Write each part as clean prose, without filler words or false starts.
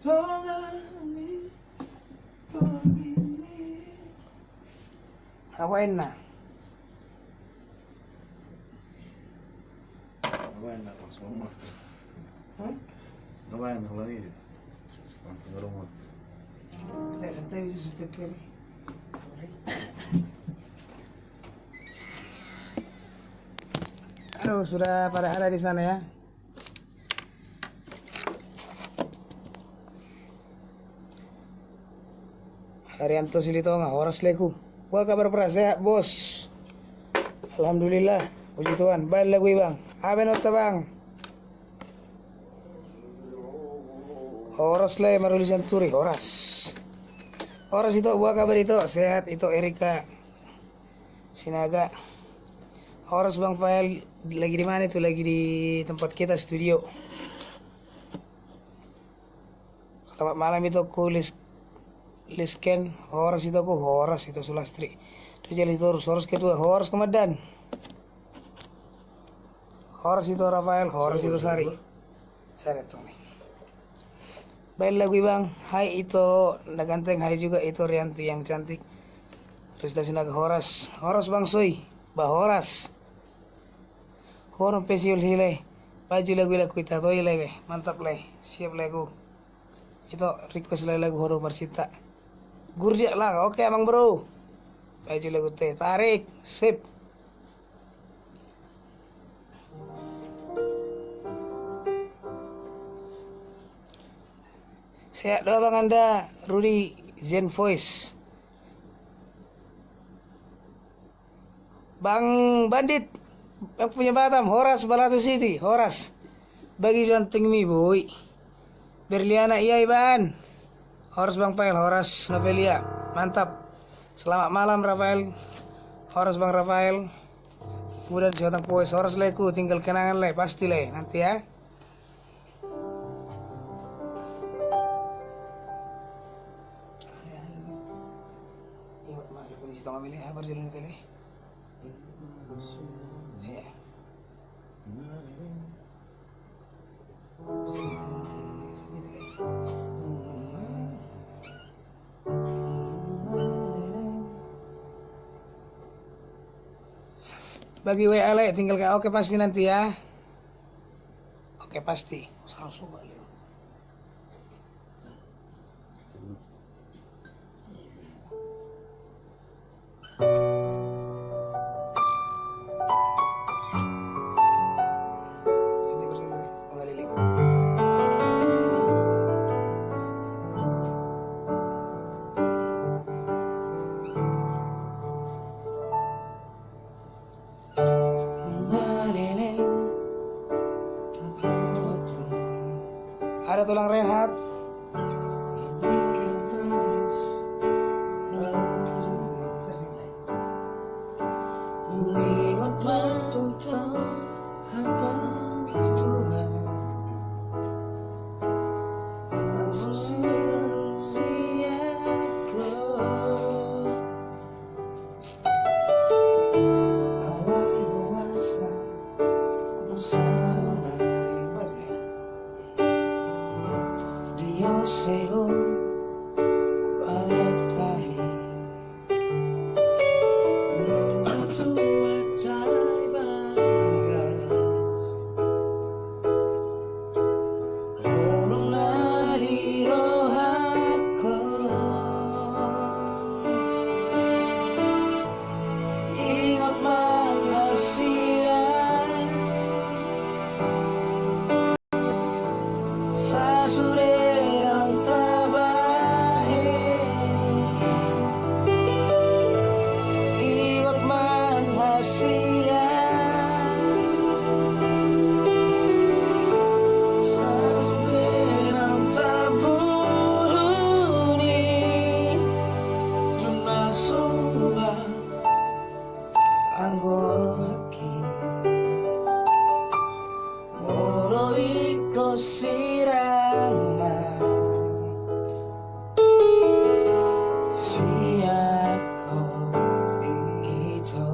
Awain na. Awain na langsung rumah. Awain na lagi. Langsung ke rumah. Tidak santai bisa setir. Aduh, sudah pada ada di sana ya. Haryanto Silitonga, horas leku. Wah, kabar sehat bos. Alhamdulillah, puji Tuhan. Balik lagu bang. Apa nota bang? Horas le marulisan turi, horas. Horas itu buah kabar itu sehat itu Erika Sinaga. Horas bang Fael lagi di mana itu? Lagi di tempat kita studio. Selamat malam itu aku Lisken, horas itu aku horas itu Sulastri. Itu jadi terus horas kedua horas Kemedan. Horas itu Rafael, horas itu Sari. Sari itu nih. Baik lagu bang, hai itu Naganteng, hai juga itu Rianti yang cantik. Terus dari sini ke horas, horas bang Soy, bah horas. Horas pesiul hilai, baju lagu kita toy lagi, mantap lagi, siap lagu. Itu request lagu horo Persita. Gurja lah, oke abang bro. Baju lagu teh, tarik, sip. Sehat doa bang anda, Rudy Zen Voice. Bang Bandit, yang punya Batam, Horas Balato City, Horas. Bagi janting mi boy. Berliana iya Iban. Horas Bang Pael, Horas Novelia, mantap. Selamat malam Rafael. Horas Bang Rafael. Kemudian si Otang Poes, Horas leku, tinggal kenangan le, pasti le, nanti ya. Ingat mak, lu kondisi tengah milih, habar jalan tele. Iya. Bagi WA le, tinggal ke oke pasti nanti ya. Oke pasti. Sekarang coba le. Ada tulang rehat. Seo paletai tu acai bagas orang nari rohako ingat mangasian sasure sirama siako itu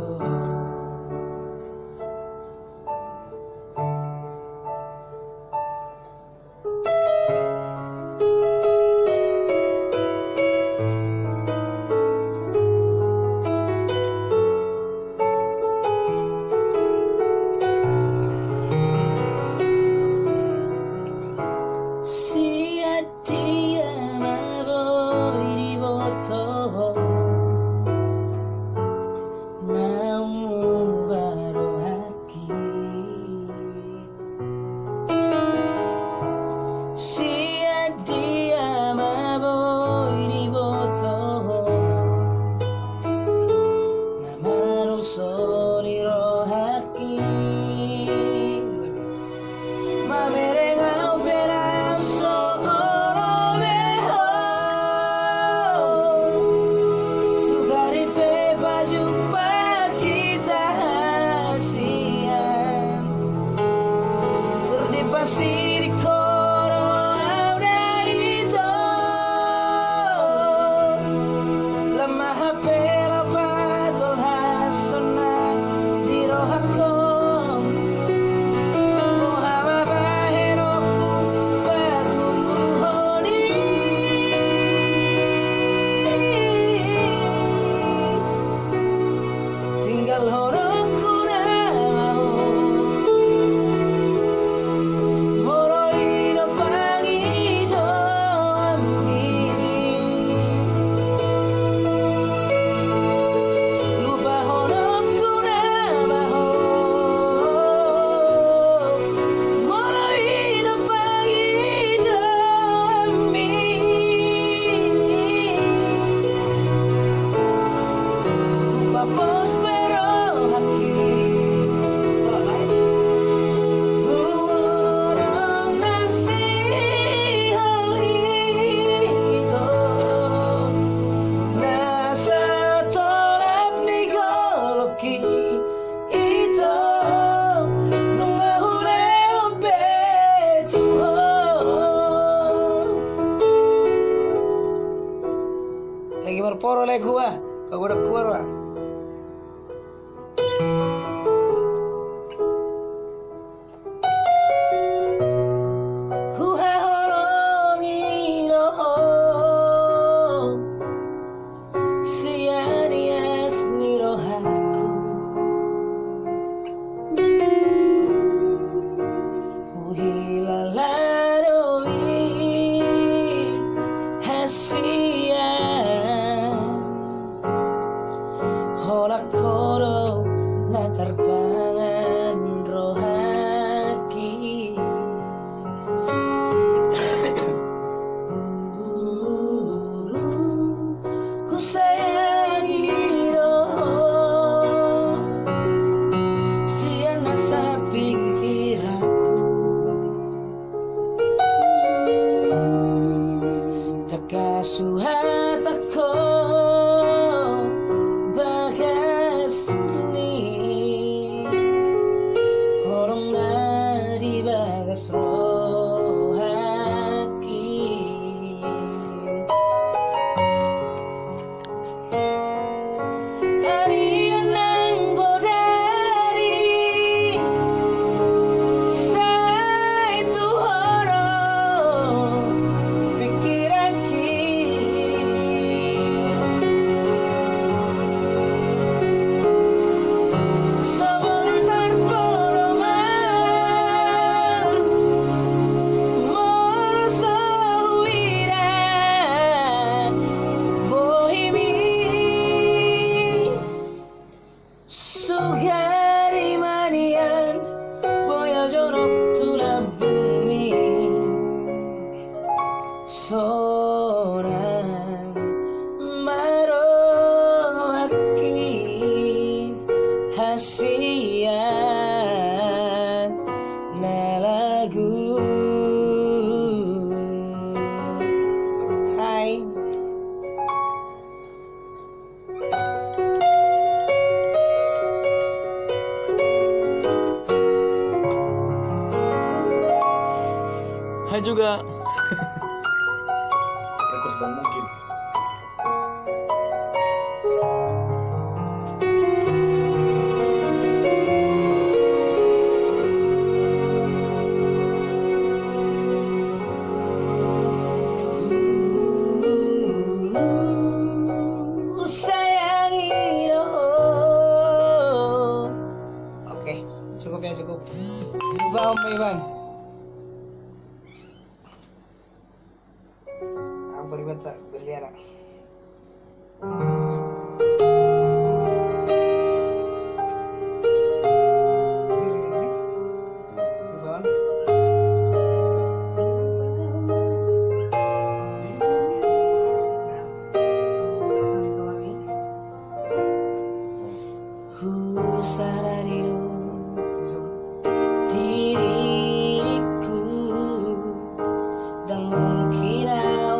Lagi berporo lagi gua. Kau udah keluar Wak. Suhat ako bagas ni horong na di bagas rohakin harian ng bodari sa itu horong pikiran Sugari manian boyajon oktula bumi Soran marohaki hasian na lagu Hai Hai juga. Request bang mungkin. Oke, cukup ya cukup. Coba Om Iwan. Beribad tak berliana. Diriku dan mungkin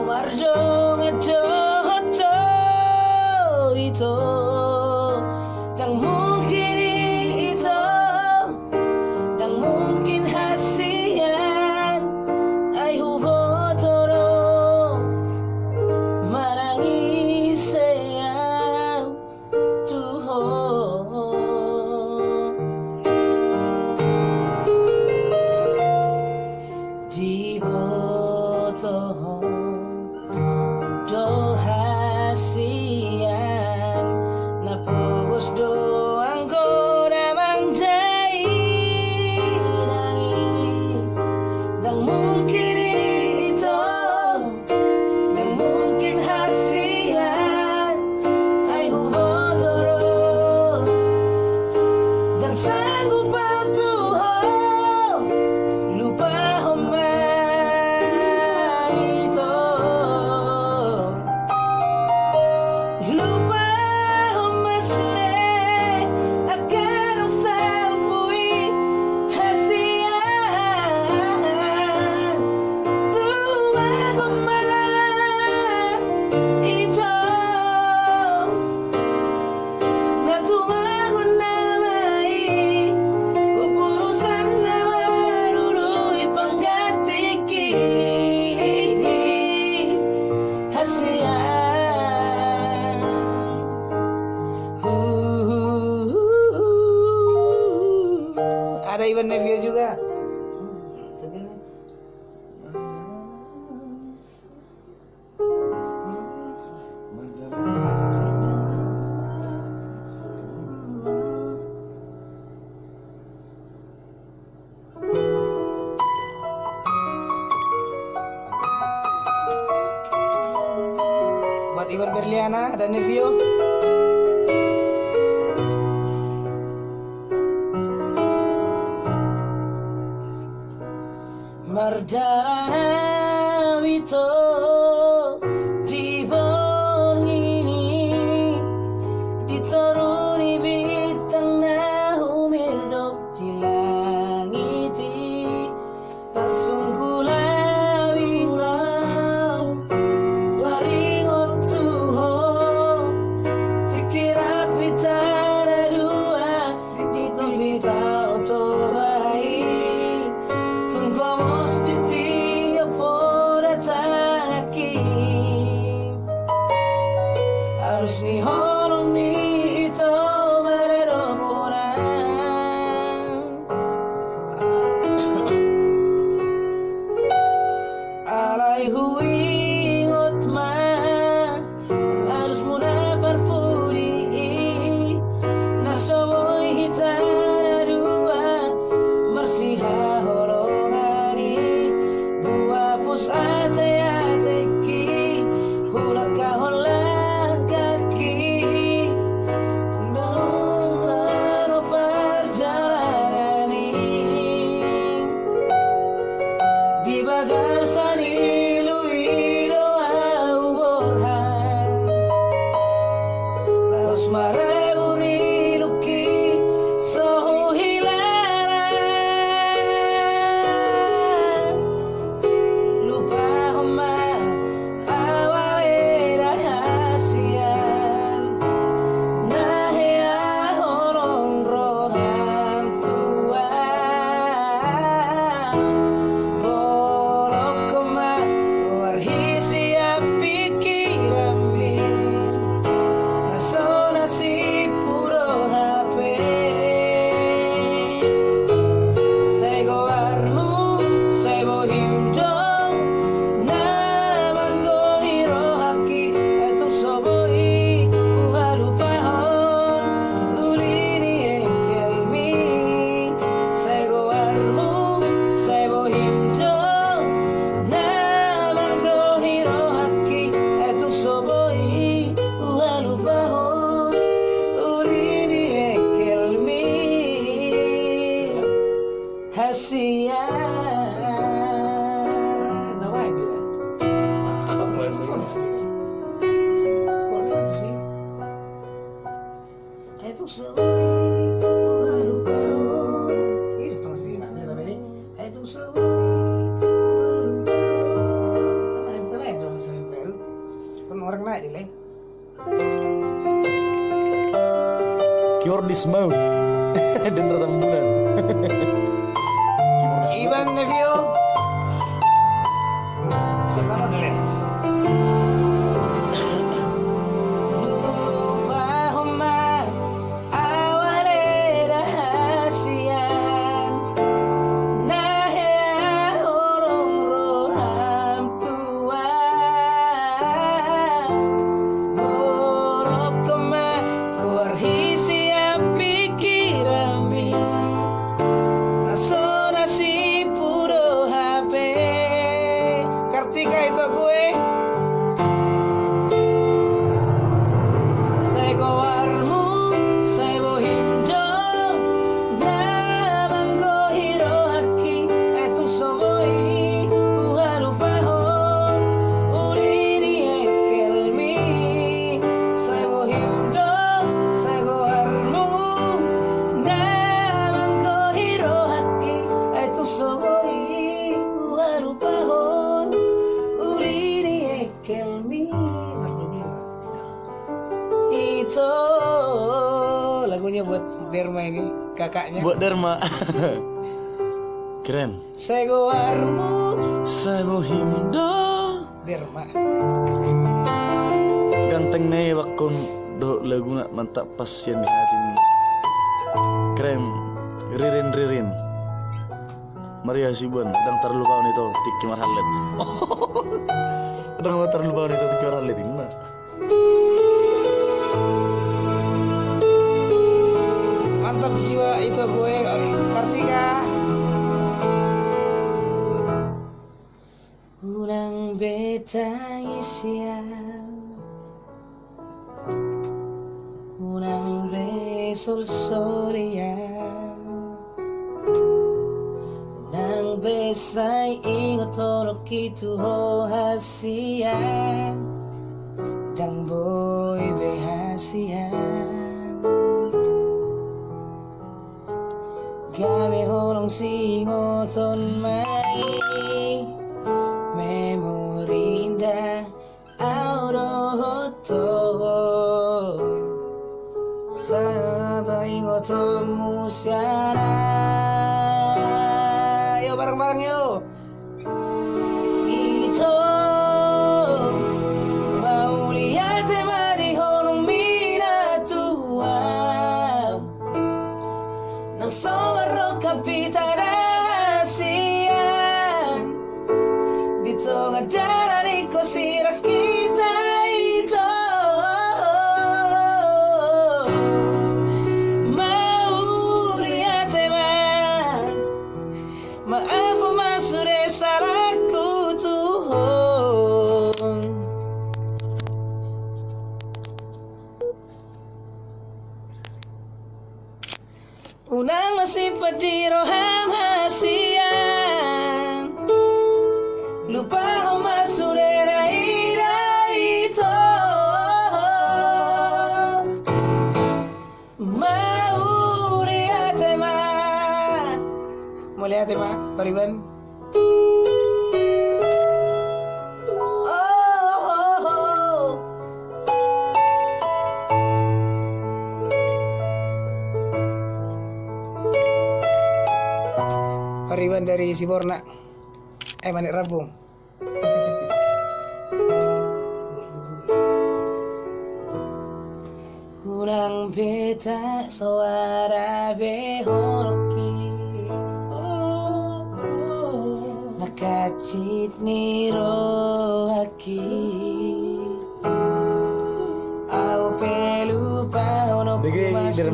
marjo ngajo buat Iwan Berliana dan Nevio. Mardana Wito Jibon ini dituruni bintang nahu mirdop di langiti tersunggulah witau waringot tuho dikira pitara dua itu bitau tobai tunggomos di tiap poda taki harus nihon ni ito mareroporan alay huwingot ma harus muna perpuli nasoboy hitara dua marsiha horongani dua pus ate-ateki hulak kaholah kaki taro perjalanan di bagasan ilu-ilu au borhan laos mareburi luki sohu hilara lupa homa awale rahasian nahya horong roham tuan bolok koma warhisi pikirammi nasona si puro hape sego armu sebo himdong namango hiro haki eto soboi uhalupahon ulini engkelmi sego armu sebo himdong namango hiro haki eto soboi uhalupahon ulini engkelmi hasian nama aja Apa itu? itu seboi uhalupahon ini tong sini namanya tapi ini itu seboi uhalupahon itu namanya dong sini baru kan orang naik dile Keyboard di smoke dan ratang bulan. Iwan Nevio Sertano dile lupa homa awale rahasian nahya horong roham tuan borok kema warhisi pikirami nasona si puro HP Kartika itu gue sego warmu sebo himdong namanggo hiro haki etu soboi uhalupahon ulini engkelmi sebo himdong sego warmu namanggo hiro haki etu soboi uhalupahon ulini engkelmi itu lagunya buat Derma ini kakaknya Buat Dharma. Keren. sego warmu Sebo himdo. Derma Ganteng nih wakon do lagu nak mantap pas yang di hati ini. Keren. Ririn. Maria Sibuan sedang terlupa itu Tiki Marhalet. Sedang terlupa itu Tiki Marhalet ini. Nah. mantap jiwa itu gue Kartika ulang betang siang sorsoria nang besay ingot toro kitu ho hasia dang boy behasian gawe holong singoton mai memorinda auroto sada ingoton musyara yo bareng-bareng yo ito mau lihat mari holong minatua nang somaro kapitarasia dito nga dari ko sira kita ito mau lihat maaf masure salahku Tuhan. Unang masih pediro ham hasian lupa ho masure raira ito mau lihat mau lihat Pariban Pariban dari Siborna Manik Rampung. Urang beta suara behoroki nakacit niro haki au pelupa ono kumasira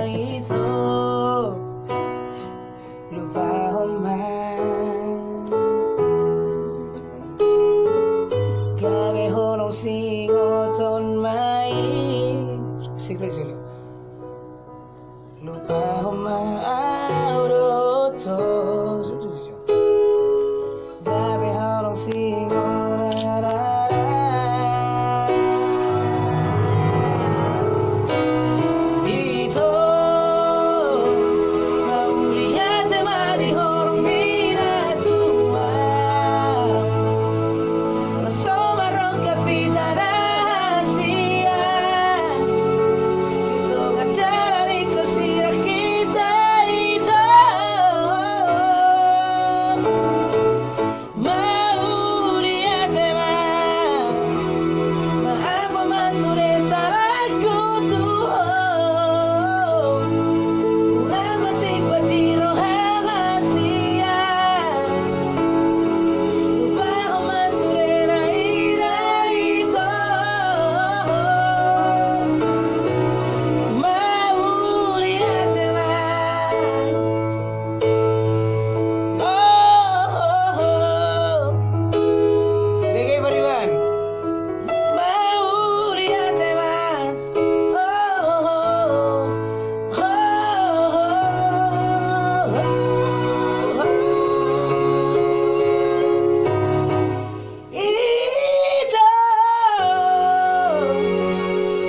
itu lupa gawe holong singoton mai secret dulu lupa homa auroto gawe holong singoton itu mau lihat mari holong minatua somaro kapitarasia itu dari kusira kita itu mau lihat maaf masure salahku Tuhan ulah masih pediro hamasia lupa masure raira itu mau lihat BG Pariban mau lihat itu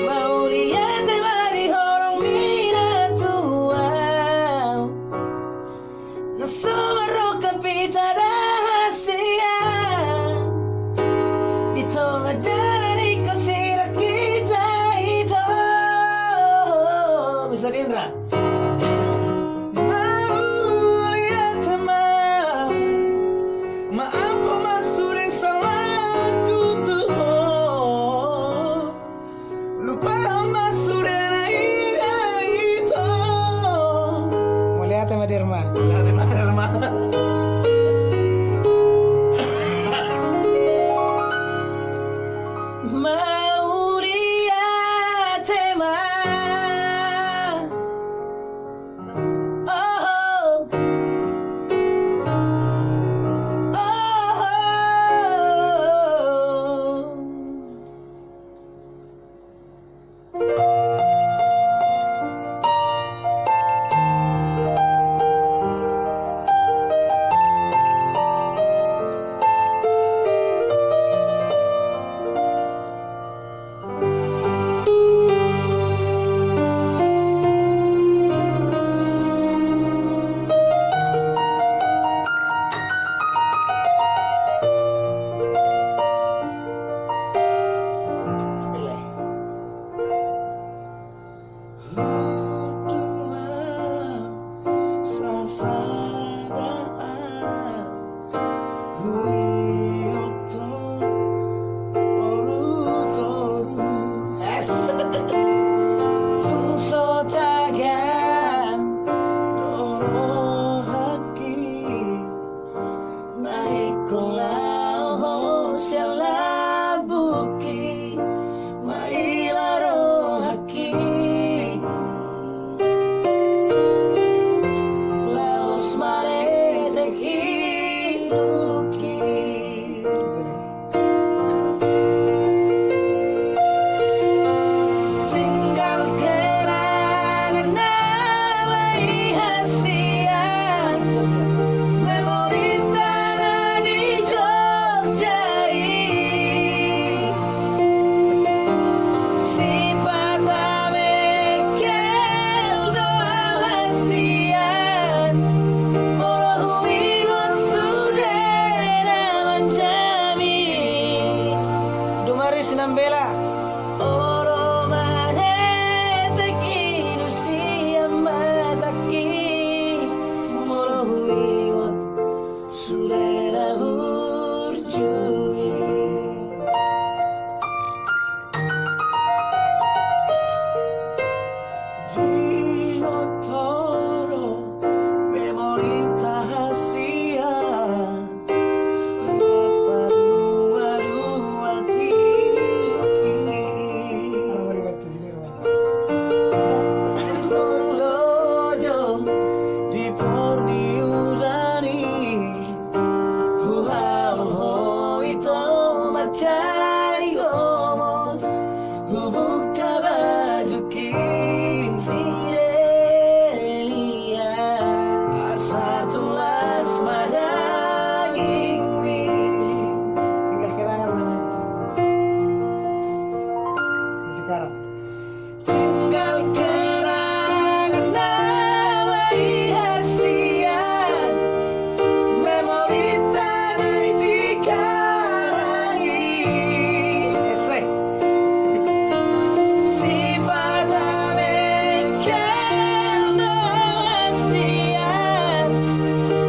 mau lihat mari horong minatua nang somaro kapitarasia dito nga dari kusira kita itu Mr. Indra mau lihat maaf masure salahku Tuhan lupa masure raira itu mau lihat Dirma mau lihat tung so tagam doro haki naik kolau sela buki mailaro haki laos mare teki ruki. Tinggal kenangan nawai hasian memori tanah di Jogja si patame kel doa hasian moro huigot sudena manjami dumari sinambela oro mane teki nusia mataki moro huigot sudena burjumi. Jinotoro memori tahasia dua lojo di porni udani huhau itu macai gomos hubuka bajuki Fidelia asatulas madagingwi. Tinggal kenangan mana sekarang. Tinggal kenangan nawai hasian memori tanah Cikarang eseh si patame kel doa hasian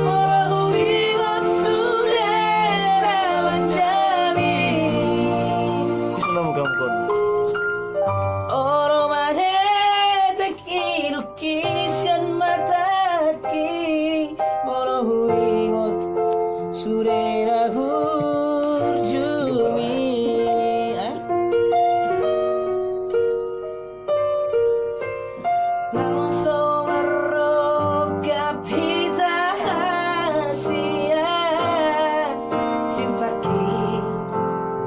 moro huigot sudena manjami. Bisa namu kamu kon. Oro mane teki lukisian mataki moro huigot sudena burjumi. Langsung merokap hita hasian cintaki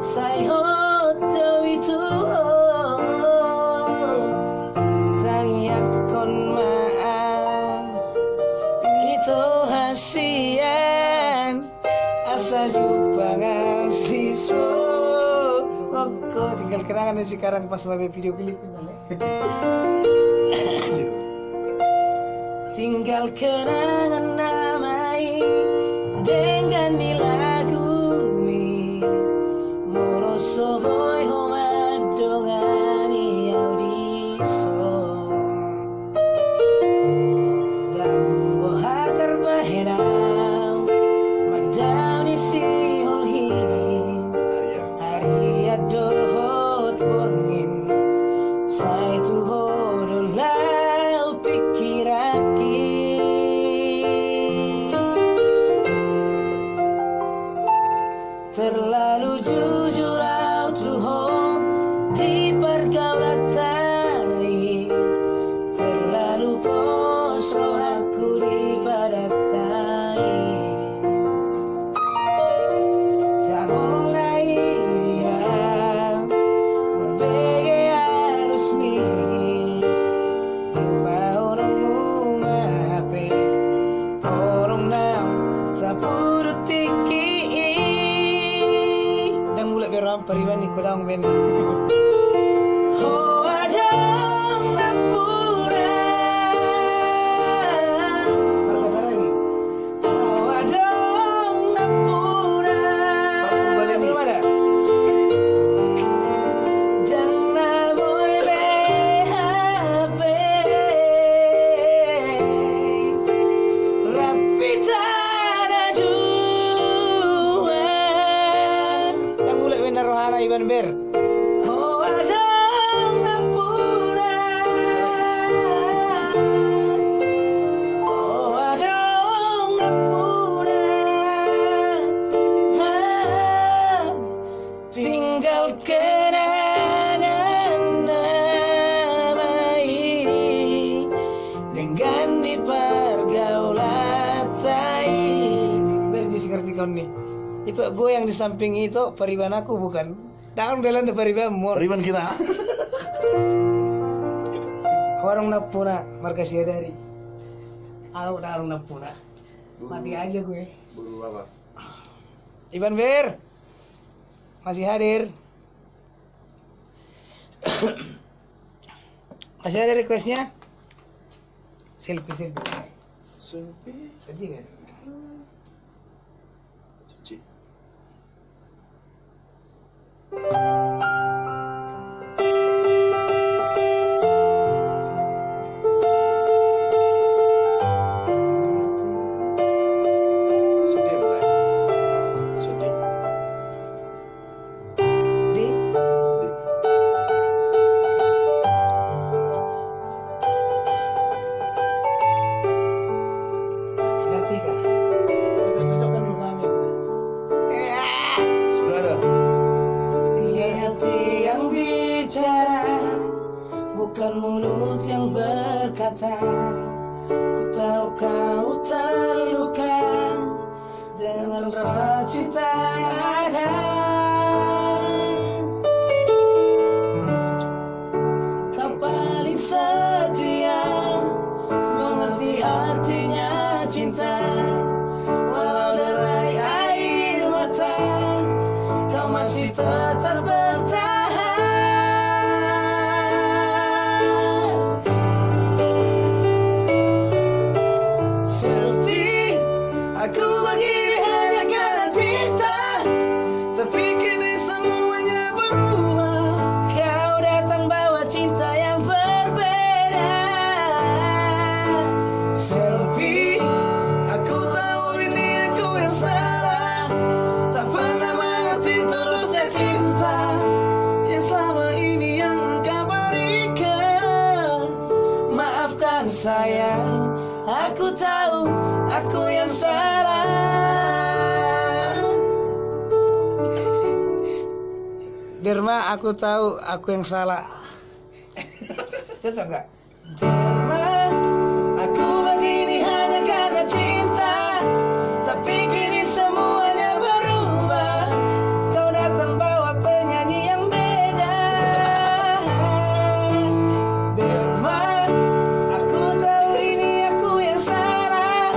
sayot itu tangiak kon maaf itu hasian asa jupangan siso kok tinggal kenangan sekarang pas main video klip. Tinggal kenangan namai dengan dilagumi moroso boy homa dongani audiso dambo hatar bahenau mandani si holhin hari adohot borngin sai tu hodolau pikiraki terlalu jujur autuho di pergaulan tai terlalu poso aku di badatai tak mulai dia berbege harus mi lupa orangmu ngape orang nam tak purut tiki beram pariwan ni kulang ben. Oh adang napura. Marga saragi. Oh adang napura. Paku balik ni mana? Jangan boy BHP. Rapita Rohana Iban Ber. Oh, adang napura. nonton nih. Itu gue yang di samping itu pariban aku bukan. Dalam dalam pariban mall. Pariban kita. Warung Napuna markas dari. Aku warung Napuna. Mati aja gue. Buru apa? Iban Ber. Masih hadir. Masih ada requestnya? Selfie. Sedih kan? Suci. Sedih mulai. Sedih. Di Sedatika. Cocok-cocokan lu kami. Sudah ada. Dia hati yang bicara, bukan mulut yang berkata. Ku tahu kau terluka dengan rasa cinta yang ada. Kau paling setia, mengerti artinya cinta. Walau derai air mata, kau masih tetap bertahan. Selfie, aku begini hanya karena cinta. Tapi kini semuanya berubah. Kau datang bawa cinta yang berbeda. Selfie, aku tahu ini aku yang salah. Tak pernah mengerti tulusnya cinta yang selama ini yang engkau berikan. Maafkan sayang, aku tahu aku yang salah. Derma, aku tahu aku yang salah. Cocok gak? Derma, aku begini hanya karena cinta. Tapi kini semuanya berubah. Kau datang bawa penyanyi yang beda. Derma, aku tahu ini aku yang salah.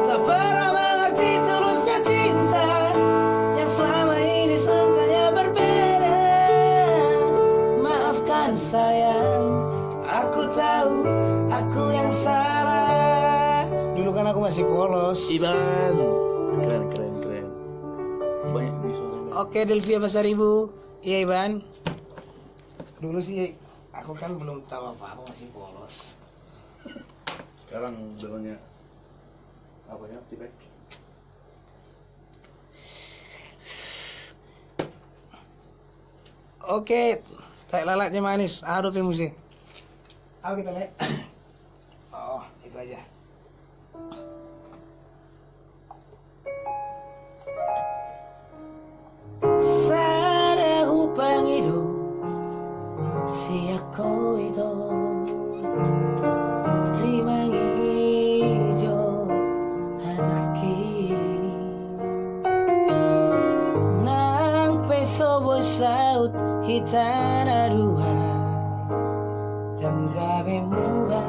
Tak pernah mengerti tulusnya cinta yang selama ini sangkanya berbeda. Maafkan sayang, aku tahu aku yang salah. Dulu kan aku masih polos. Iban. Keren. Banyak di suaranya. Oke, Delvia Pasaribu. Iya, Iban. Dulu sih aku kan belum tahu apa-apa, masih polos. Sekarang bilangnya apa ya? Tipek. Oke, tak lalatnya manis. Aduh, musik. Apa kita lihat? Oh, itu aja. Sada upang hidup si ako ito, rimang ijo hataki nang peso boy saut hitana dua dan gabe muba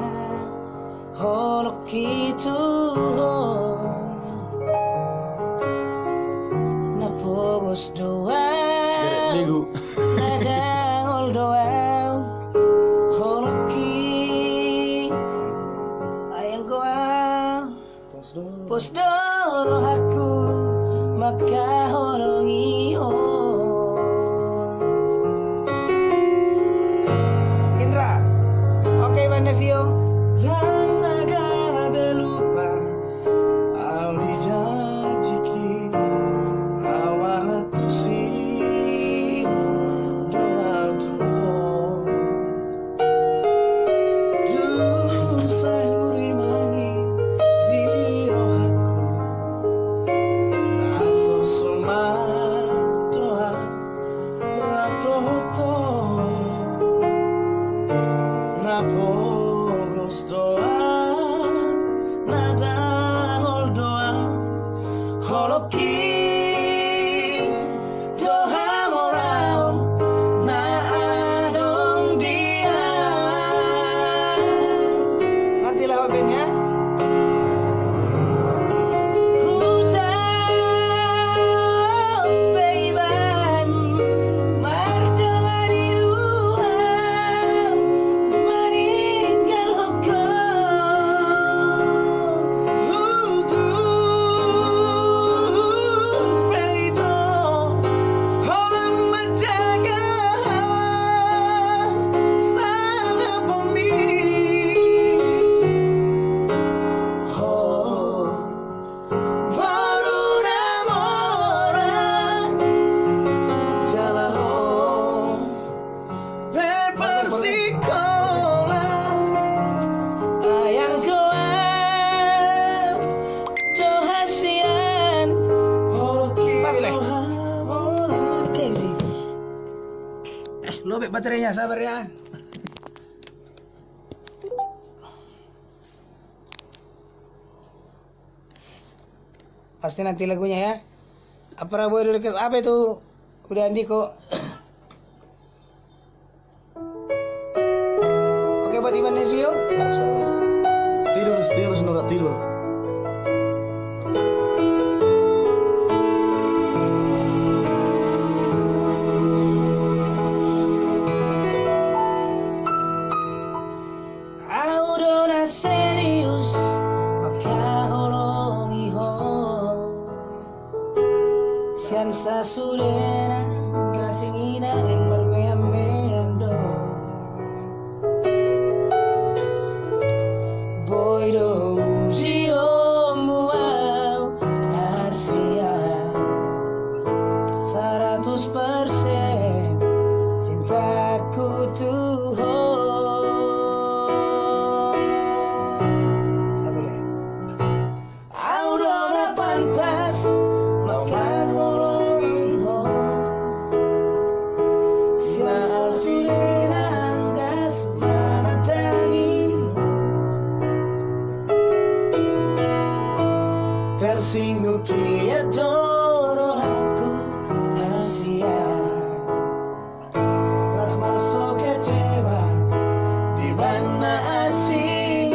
holok itu na pogos doa Seret minggu. nadang ol doa holoki ayang goa posdoro aku maka horongi Indra, oke Bang Nevio. Jangan agak lupa Ali janjiki awal tu si doa tuh du sayuri mangi di rohaku naso soma lobek baterainya, sabar ya. Pasti nanti lagunya ya. Apa boy request apa itu? Udah Andi kok. Oke buat Ivan Nevio. Tidur Senora, tidur. Aurora serius makaholongi ho Siansa surena kasingina yang bermeam-meam Boido uzio muau Asia 100% cintaku tuh Aurora pantas makaholongiho Siasa sirena anggas manadangi Tersinggung kia doro aku Asia Las masuk kecewa di mana asing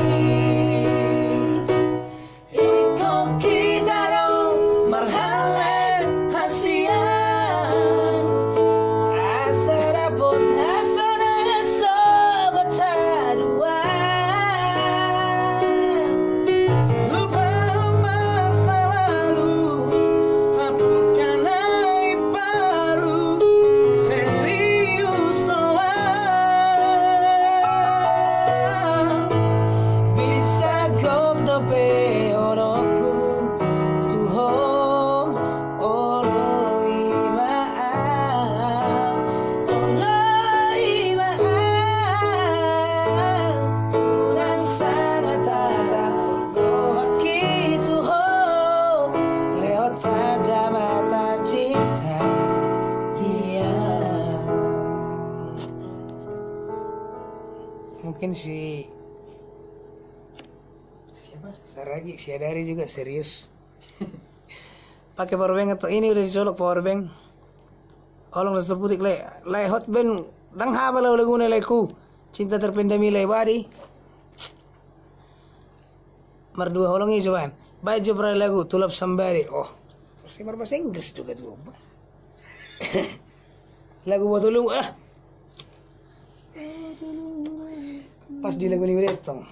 Mungkin si siapa? Saragi, si Adari juga serius. Pakai powerbank atau ini udah dicolok powerbank. Olong rasa putih lay hot band dang haba lagu leku. Cinta terpendam ilai badi. Mardua holongi coban. Baju pra lagu tulap sambari. Oh, terus bahasa Inggris juga tuh. Lagu buat tulung pas di lagu ini tong.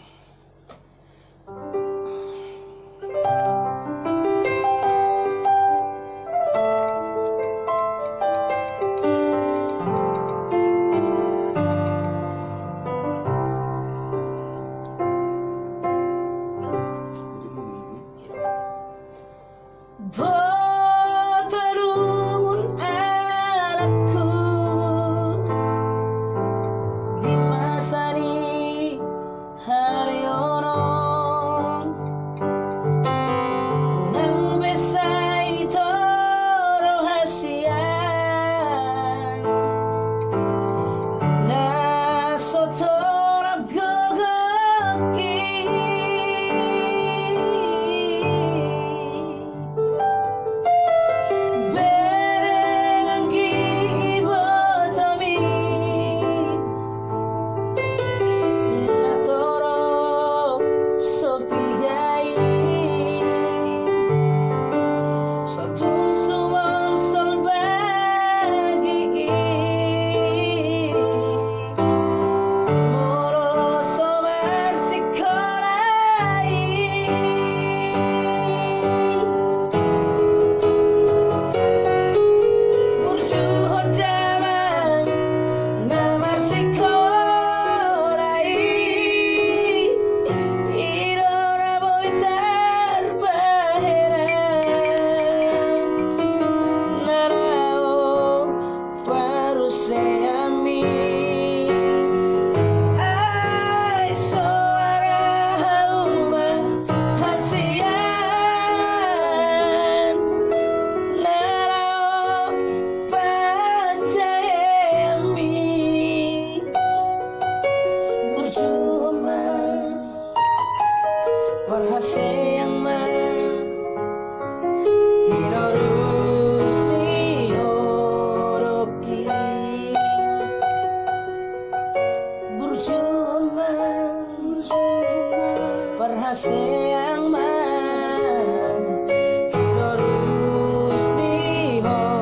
sayang man terus dihodoki.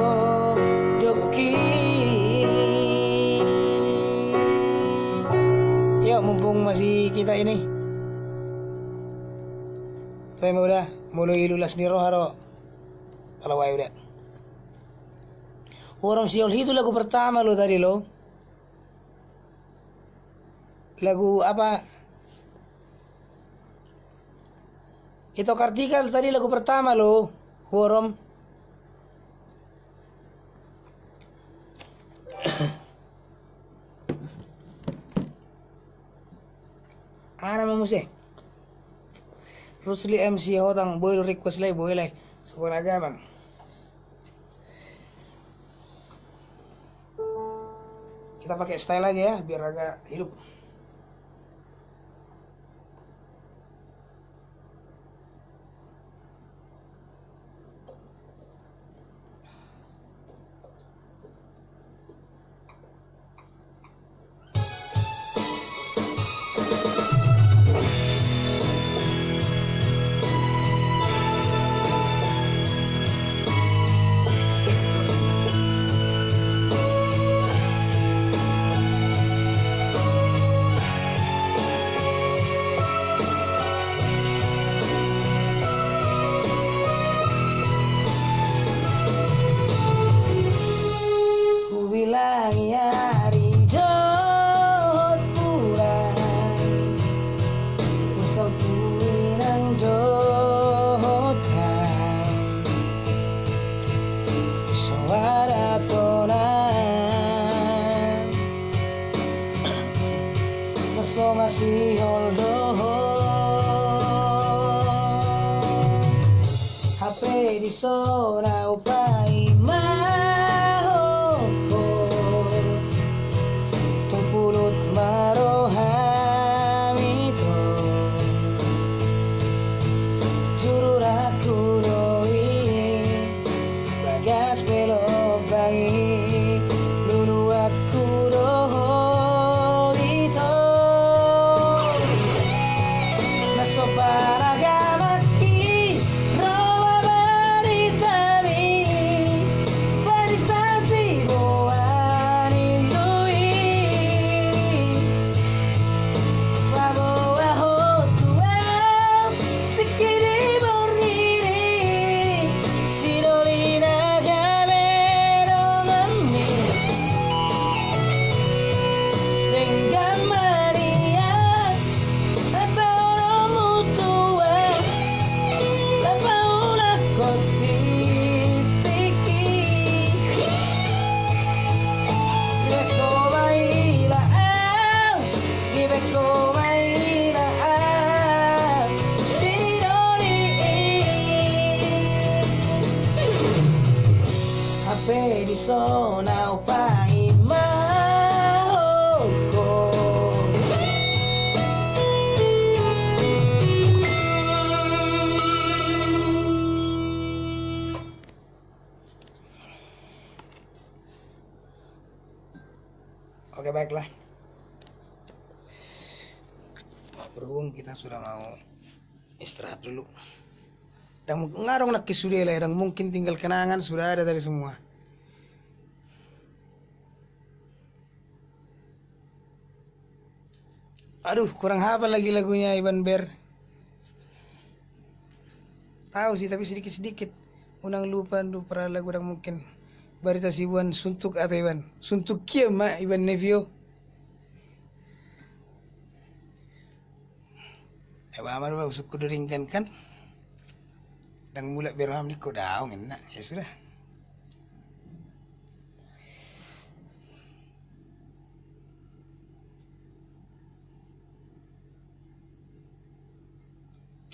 Yuk mumpung masih kita ini, saya mau udah mulai lulas nih roh haro kalau wae udah. Orang Siol itu lagu pertama lo tadi lo. Lagu apa? Itu Kartikal tadi lagu pertama lo. Horom. Ana mamuse. Rusli MC hotang boy request lay boy lay. Sobrang agaman. Kita pakai style aja ya biar agak hidup. Masih holdo HP di zona upai mahopor Tupulut marohamito Jururaku doi Bagas belok bangi Dulu aku di zona upai mahoko Oke baiklah, berhubung kita sudah mau istirahat dulu dan ngarong nak sudah lah dan mungkin tinggal kenangan sudah ada dari semua. Aduh, kurang hafal lagi lagunya Iban Ber. Tahu sih tapi sedikit-sedikit. Unang lupa pernah lagu yang mungkin barita sibuan suntuk atau Iban. Suntuk kia ma Iban Nevio. Amar ba usuk kuduringkan kan. Dan mulai berham ni ko daw ngena. Ya sudah.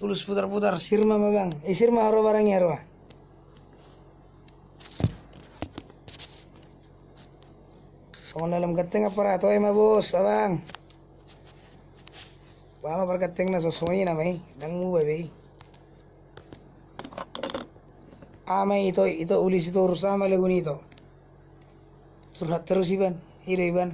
Tulus putar-putar sirma bang. Sirma haro barangnya haro. Soal dalam gateng apa rato ma bos abang. Bama pergateng na sosoy na may dang mu baby. Amay ito ulis ito rusama lagun ito. Surhat terus Iban. Hiro Iban.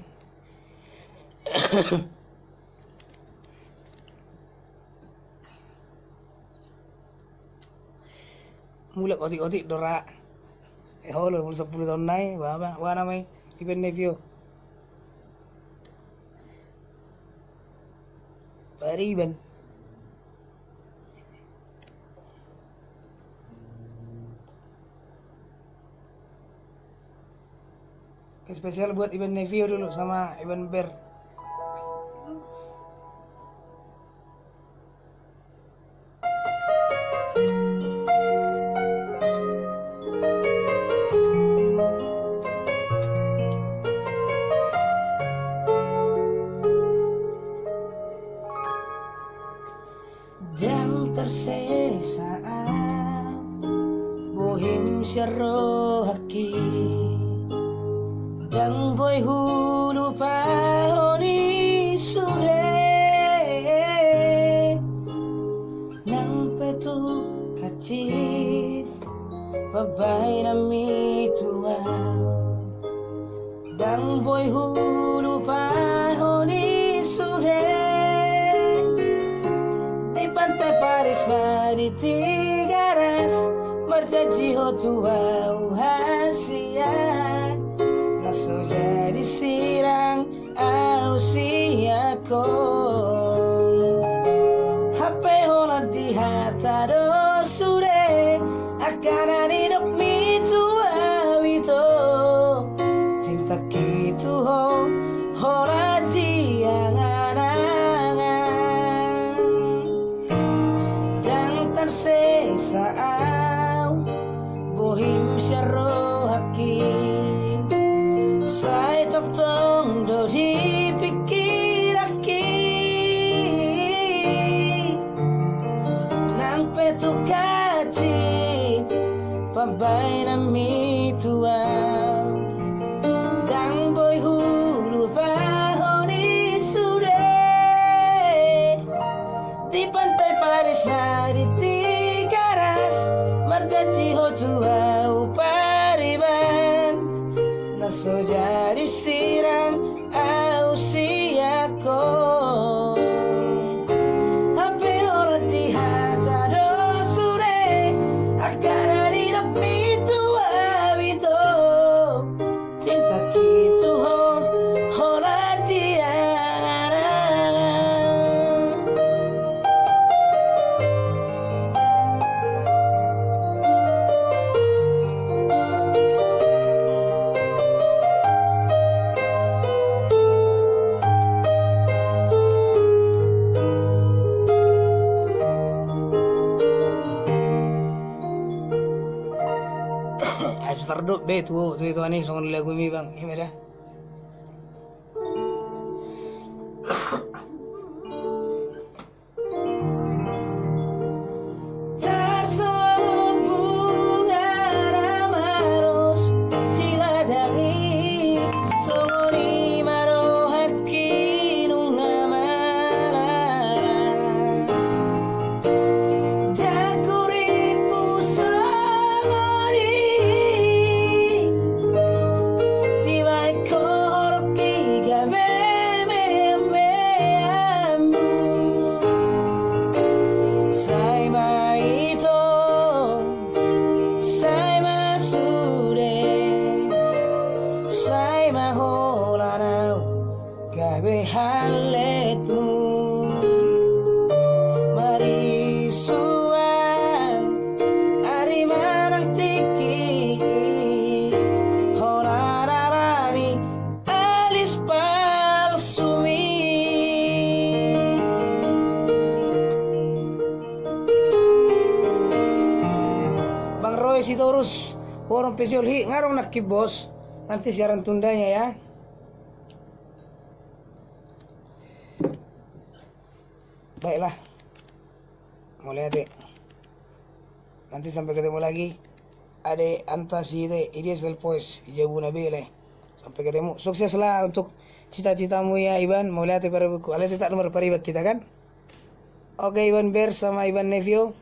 mulak otik-otik dora. Holo 10 tahun naik, wah namanya Iban Nevio. Pariban. Spesial buat Iban Nevio dulu sama Iban Ber. Jam tersesa bohim syarro haki dan boy hulu pahoni sure nang petu kacit babay nami tua dan boy hulu pahoni sure di pantai Paris di Tigaras berjanji ho tua uhasian naso jadi sirang ausiako HP hola di hata do sure akan hidup mi tua wito cinta kitu ho hola diang tersesa bohim syarro haki sai tong do dipikir aki nang petu kaci pabay nami tua dang boy hulu pahoni sude di pantai Paris di Tigaras berjanji ho tua upariban naso jadi sirang ausiako hape ora di hata do sure akan hidup mi tua wito cinta kitu ho ora Starduk be tu itu ani songon lagu mi bang ini dah. Gawe haletmu mari suang ari manang tiki holararari alis palsumi Bang Roy Sitorus Warung Pesiol Hi ngarong nakib bos nanti siaran tundanya ya. Baiklah, mulai adik. Nanti sampai ketemu lagi. Ade antasi de Iris del Pues Jabu Nabile. Sampai ketemu. Sukseslah untuk cita-citamu ya Iban. Mulai adik para buku. Alat tak nomor paribak kita kan? Oke Iban Ber sama Iban Nevio.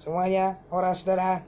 Semuanya orang saudara.